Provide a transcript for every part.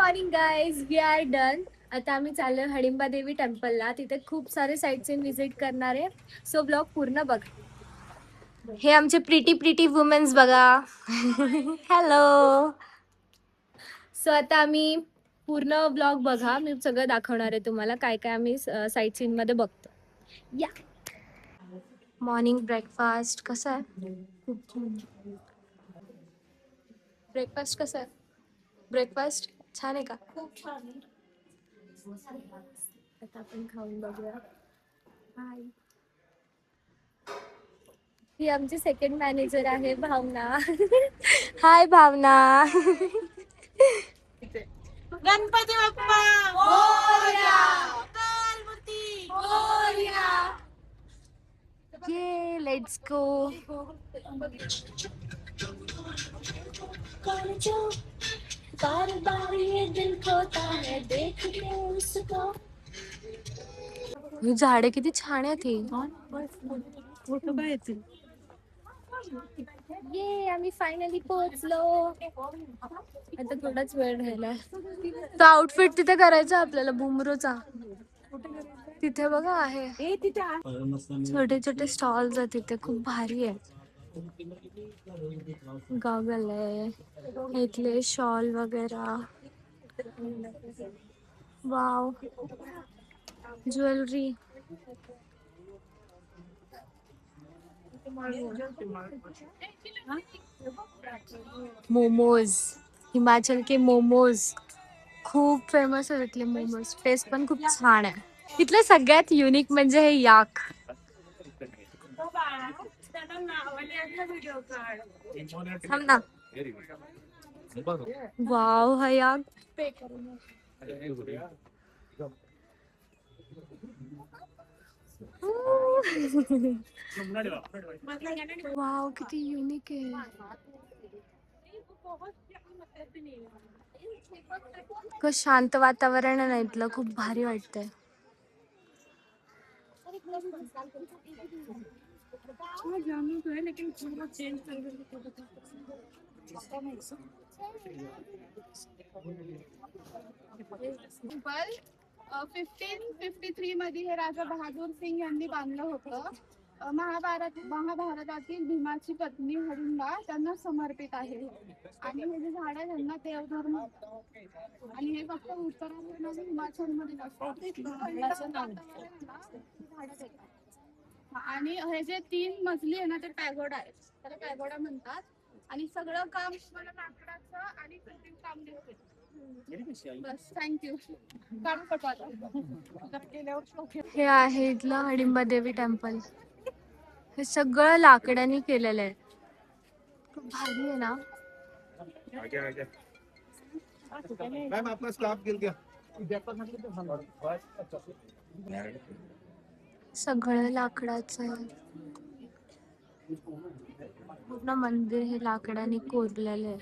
Morning guys, we are done. आता आम्ही चाललोय हडिंबा देवी टेम्पलला. तिथे खूप सारे साईट सीन विजिट करणार आहे. सो ब्लॉग पूर्ण बघा. हे आमचे प्रिटी प्रिटी वुमेन्स बघा. हॅलो. सो आता आम्ही पूर्ण ब्लॉग बघा. मी सगळं दाखवणार आहे तुम्हाला काय काय आम्ही साईट सीन मध्ये बघतो. या. मॉर्निंग ब्रेकफास्ट कसा आहे? खूप छान. ब्रेकफास्ट कसा आहे? ब्रेकफास्ट छान आहे का? खूप छान आहे. आता आपण खाऊन बघूया. हाय. ही आमची सेकंड मॅनेजर आहे भावना. हाय भावना. गणपती बाप्पा मोरया, गणपती मोरया. ये लेट्स गो. बार बार ये दिल खोता है देख के उसको. ही झाडे किती छान आहेत ही. ये आम्ही फायनली पोहोचलो. आता थोडाच वेळ राहिला. तो आउटफिट तिथे करायचा आपल्याला बुमरोचा. तिथे बघा आहे. छोटे छोटे स्टॉल्स आहेत तिथे, खूप भारी आहे. गॉगल आहे इथले, शॉल वगैरे. वाव. ज्वेलरी. मोमोज. हिमाचल के मोमोज खूप फेमस आहे. इथले मोमोज टेस्ट पण खूप छान आहे. इथलं सगळ्यात युनिक म्हणजे हे याक. थांब ना. वाव हा याक. वाव किती युनिक आहे. खूप शांत वातावरण आहे ना इथलं, खूप भारी वाटतंय. टेम्पल 1553 मध्ये हे राजा बहादूर सिंग यांनी बांधलं होतं. महाभारतातील भीमाची पत्नी हडिंबा त्यांना समर्पित आहे. आणि हे जे झाड आहे त्यांना देवधर्म आणि हे फक्त उत्तराखंड आणि हिमाचल मध्ये आणि हे जे 3 मजली आहे ना ते पॅगोडा आहे, त्याला पॅगोडा म्हणतात. आणि सगळं काम मला लाकडाचं आणि कृत्रिम काम दिसते. बस थँक्यू. हे आहे इथलं हडिंबा देवी टेम्पल. हे सगळं लाकडाने केलेलं आहे. खूप भारी आहे ना. मैम आपका स्टाफ गिर गया. सगळं लाकडाचं आहे. पूर्ण मंदिर हे लाकडाने कोरलेलं आहे.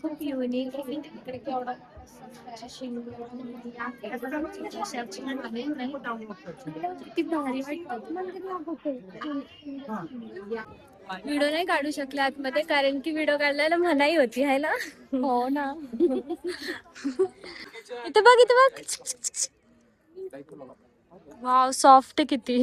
खूप युनिक आहे. किती भारी वाटतं. व्हिडिओ नाही काढू शकले आतमध्ये कारण की व्हिडिओ काढल्याला मनाई होती आहे ना. हो ना. इथे बघ इथे बघ. वाव सॉफ्ट किती.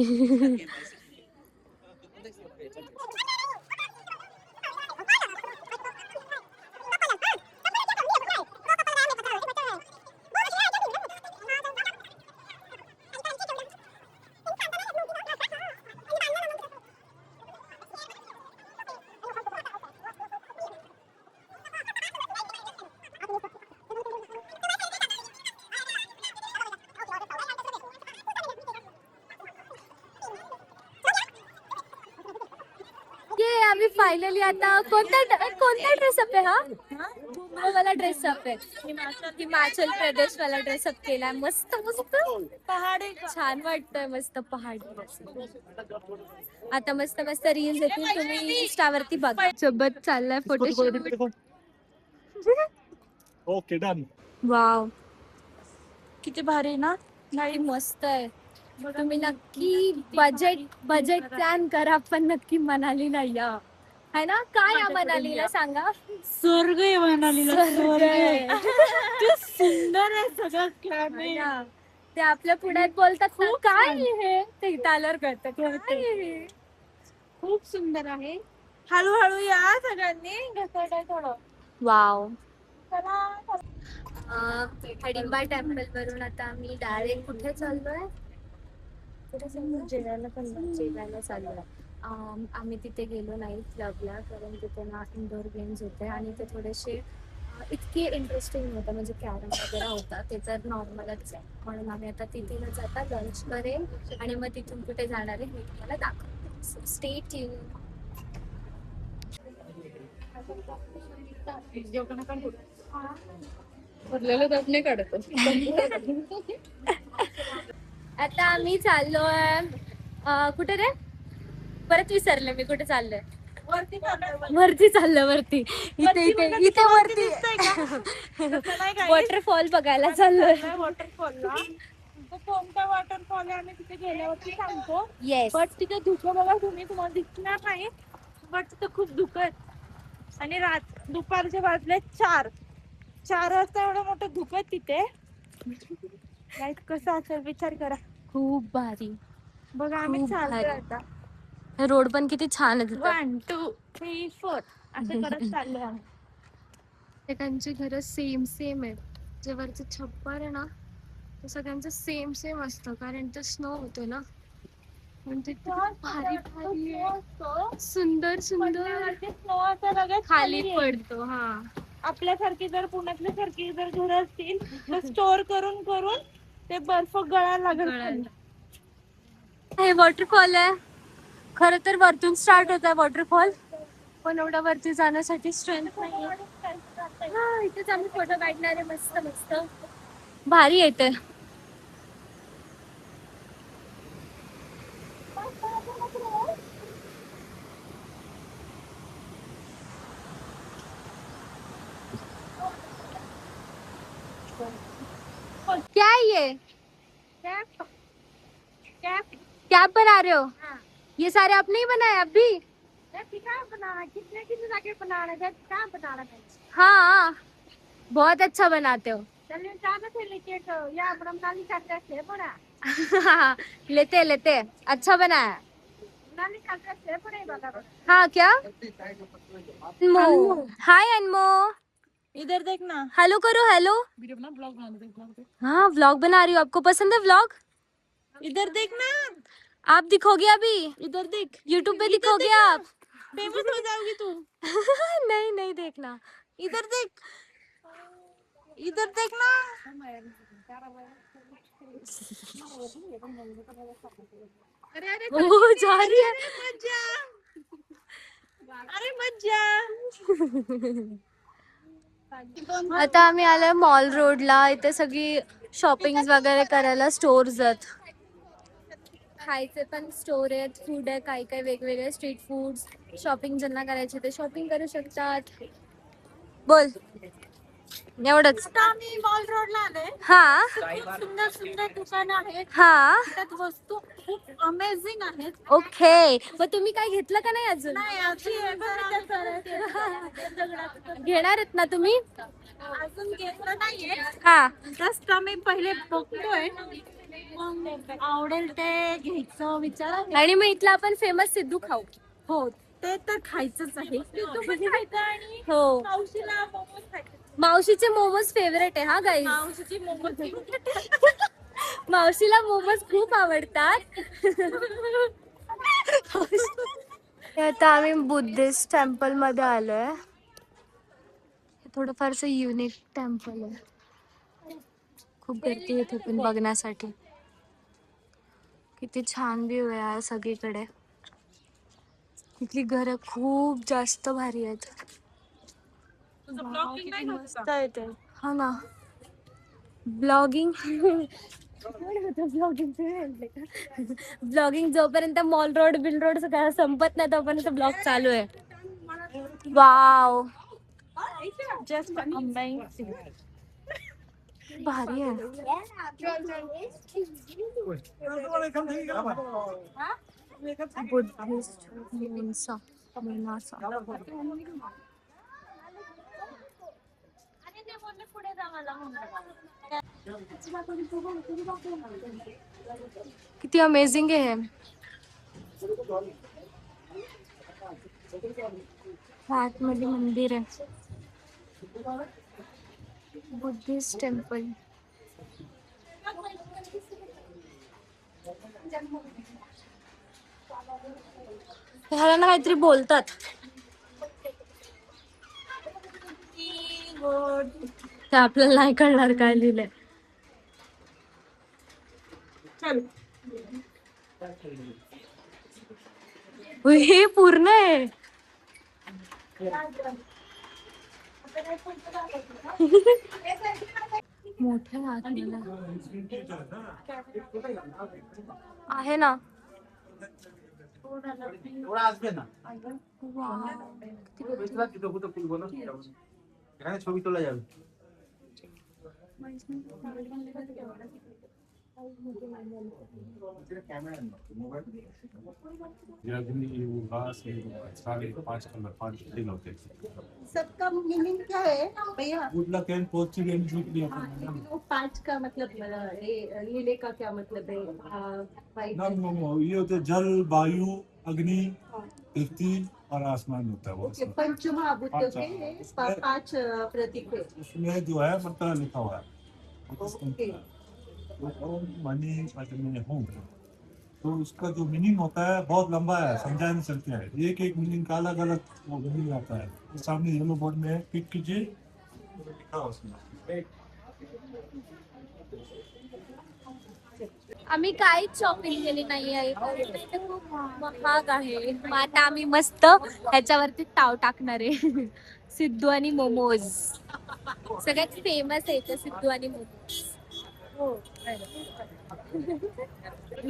आम्ही फायनली आता कोणता ड्रेसअप आहे हा वाला ड्रेसअप आहे. हिमाचल प्रदेश वाला ड्रेसअप केलाय. मस्त मस्त पहाडी छान वाटतंय. मस्त पहाडी. आता मस्त मस्त रील्स येतील, तुम्ही इंस्टावरती बघा. सोबत चाललाय फोटोशूट. Okay done. वाव किती भारी ना. नाही मस्त आहे. तुम्ही नक्की बजेट प्लॅन करा, पण नक्की मनालीला या. है ना? काय या मनालीला सांगा. स्वर्ग आहे मनालीला, स्वर्ग आहे. किती सुंदर आहे सगळं क्लायमेट. हा. ते आपल्या पुण्यात बोलतात ना, काय हे ते इथं आल्यावर कळतं काय हे. खूप सुंदर आहे. हळूहळू या सगळ्यांनी, घसरत आहे थोडं. वाव. चला हडिंबा टेम्पल वरून आता आम्ही डायरेक्ट कुठे चाललोय? जेवायला चाललोय. आम्ही तिथे गेलो नाही क्लबला, कारण तिथे ना इंडोर गेम्स होते आणि ते थोडेसे इतके इंटरेस्टिंग होतं, म्हणजे कॅरम वगैरे होता. ते तर नॉर्मलच आहे, म्हणून आम्ही आता तिथे न जाता लंच करेल आणि मग तिथून कुठे जाणार आहे मी तुम्हाला दाखवते. Stay tune. आता आम्ही चाललोय कुठे रे, परत विसरले मी कुठे चाललोय. वरती चाललं, वरती इथे इथे इथे वरती वॉटरफॉल बघायला चाललोय. वॉटरफॉलला कोणता वॉटरफॉल आहे आम्ही तिथे गेल्यावरती सांगतो. येस. बट तिथे धुकं बघा तुम्ही, तुम्हाला दिसणार नाही, बट तिथे खूप धुकं आहेत. आणि दुपारचे वाजले 4 वाजता एवढं मोठं धुकं आहे तिथे. लाईट कसं असेल विचार करा. खूप भारी. बघा आम्ही खूप चालतोय भारी. आता. रोड पण किती छान आहे तिथं. 1 2 3 4 असं करत चाललोय आम्ही. सगळ्यांची घरं सेम आहेत. जे वरचं छप्पर आहे ना, ते सगळ्यांचं सेम असतं, कारण ते स्नो होतो ना. पण ते भारी भारी आहे. सुंदर स्नो असं लगेच खाली येईल. पडतो. हा. आपल्यासारखी जर पुण्यातल्या सारखी जर घरं असतील तर स्टोअर करून करून ते बर्फ गळायला लागेल. हे वॉटरफॉल आहे. खरं तर वरतून स्टार्ट होत आहे वॉटरफॉल, पण एवढ्या वरती जाण्यासाठी स्ट्रेंथ नाही. हा, इथेच आम्ही फोटो काढणार आहे. मस्त भारी येते. क्या है ये? क्या बना रहे हो? ये सारे आपने ही बनाए अभी? हाँ, बहुत अच्छा बनाते हो. लेते अच्छा बनाया. हाँ क्या? हाय अनमो. इधर देख ना. हेलो करो. हेलो. हाँ, व्लॉग बना रही हूँ. आपको पसंद है व्लॉग? इधर देख ना. आप दिखोगे अभी, इधर देख. यूट्यूब पे दिखोगे आप. फेमस हो जाओगी तू. नहीं देखना. इधर देख. इधर देख ना. वो जा रही है. मज्जा. अरे मज्जा. आता आम्ही आलोय मॉल रोडला. इथे सगळी शॉपिंग वगैरे करायला स्टोर्स आहेत. खायचे पण स्टोर आहेत, फूड आहे, काही वेगवेगळे स्ट्रीट फूड्स. शॉपिंग ज्यांना करायची ते शॉपिंग करू शकतात. बोल एवढंच. आता आम्ही मॉल रोडला आलोय. हा सुंदर सुंदर दुकानं आहेत. हा. त्यात वस्तू खूप अमेझिंग आहेत. ओके. मग तुम्ही काय घेतलं का नाही अजून? नाही अजून घेणार आहेत ना तुम्ही? अजून घेतलं नाहीये. हा. जस्ट आम्ही पहिले बघतोय, मग आवडेल ते घ्यायचं विचार आहे. आणि मग इथला आपण फेमस सिद्धू खाऊ. हो ते तर खायचंच आहे. खायचं आणि हो. मावशीला मोमोज खायचे. मावशीचे मोमोज फेवरेट आहे. हा गाईज, मावशीची मोमोज मावशीला मोमोज खूप आवडतात. आता आम्ही बुद्धिस्ट टेम्पल मध्ये आलोय. थोडंफारसं युनिक टेम्पल आहे. खूप गर्दी येते पण बघण्यासाठी. किती छान व्ह्यू आहे यार सगळीकडे. इथली घरं खूप जास्त भारी आहेत. मस्त आहे ते. हा ना. ब्लॉगिंग ब्लॉगिंग जोपर्यंत मॉल रोड बिल रोड सगळं संपत नाही तोपर्यंत ब्लॉग चालू आहे. वाव. Just amazing. भारी आहे. बुद्धिस्ट मुंसा मुनासा. आणि ते बोलले पुढे जा मला म्हणलं. किती अमेझिंग आहे हे. आतमध्ये मंदिर आहे. Buddhist temple. ह्याला ना काहीतरी बोलतात. ते आपल्याला नाही कळणार काय लिहिलंय. हे पूर्ण आहे. मोठे आहे ना. थोड़ा আসবে না এখানে ছবি তোলা যাবে सबका मीनिंग क्या है भैया? गुड लक एंड पॉजिटिव एनर्जी वो 5 का मतलब ये का क्या मतलब है? फाइव ये होते जल वायु अग्नि पृथ्वी और आसमान होता है वो ओके, पंचमहाभूतों के 5 प्रतीक है. उसमें जो है मंत्र लिखा हुआ है ओके. ओम मनी पद्मे होम तो उसका जो मीनिंग होता है बहुत लंबा है, समझा नहीं सकते हैं. एक एक मीनिंग का अलग अलग वो मीनिंग आता है. तो सामने येलो बोर्ड में क्लिक कीजिए, लिखा है उसमें. आम्ही काहीच शॉपिंग केली नाही आहे. खूप महाग आहे. मग आता आम्ही मस्त ह्याच्यावरती ताव टाकणार आहे. सिद्धू आणि मोमोज सगळ्यात फेमस आहे ते सिद्धू आणि मोमोज.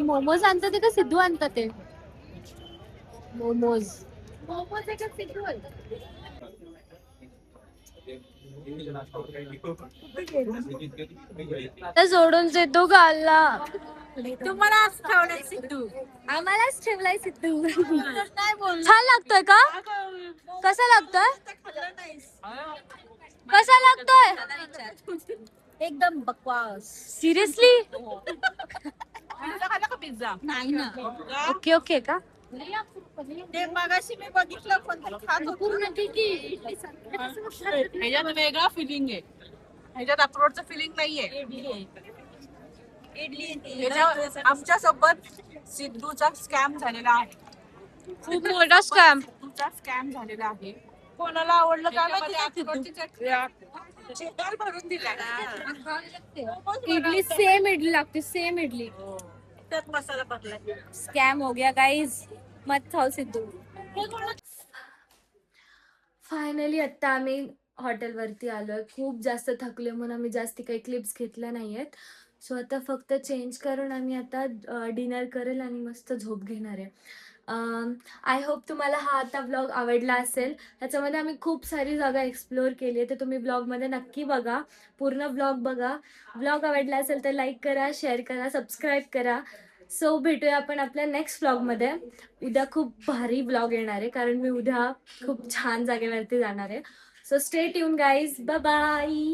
मोमोज आणतात ते का सिद्धू आणतात ते? मोमोज मोमोज आहे का सिद्धू आणतात? जोडून देतो गाला. तुम्हाला असं ठेवलंय सिद्धू. आम्हालाच ठेवलाय सिद्धू. काय बोल छान लागतोय का? कसा लागतोय? कसा लागतोय? एकदम बकवास. सिरियसली? पिझ्झा खाला का पिझ्झा? नाही ना. ओके ओके का? ते मगाशी मी बघितलं कोणतरी खात होतं. पूर्ण किती? ह्याच्यात वेगळा फिलिंग आहे. ह्याच्यात अक्रोडचं फिलिंग नाहीये. ह्याच्यावर आमच्या सोबत सिद्धूचा स्कॅम झालेला आहे. खूप मोठा स्कॅम. सिद्धूचा स्कॅम झालेला आहे. कोणाला आवडलं काय शेतार भरून दिलाय. इडली सेम इडली लागते. सेम इडली. त्यात मसाला भरलाय. स्कॅम हो गया गाईज. मत खाओ सिद्धू. फायनली आता आम्ही हॉटेलवरती आलोय. खूप जास्त थकले म्हणून आम्ही जास्ती काही क्लिप्स घेतल्या नाहीयेत. सो आता फक्त चेंज करून आम्ही आता डिनर करेल आणि मस्त झोप घेणार आहे. आय होप तुम्हाला हा आता व्लॉग आवडला असेल. ह्याच्यामध्ये आम्ही खूप सारी जागा एक्सप्लोअर केली आहे. तर तुम्ही व्लॉगमध्ये नक्की बघा. पूर्ण व्लॉग बघा. व्लॉग आवडला असेल तर लाईक करा, शेअर करा, सबस्क्राईब करा. सो भेटूया आपण आपल्या नेक्स्ट व्लॉगमध्ये. उद्या खूप भारी व्लॉग येणार आहे कारण मी उद्या खूप छान जागेवरती जाणार आहे. So stay tune guys. Bye bye.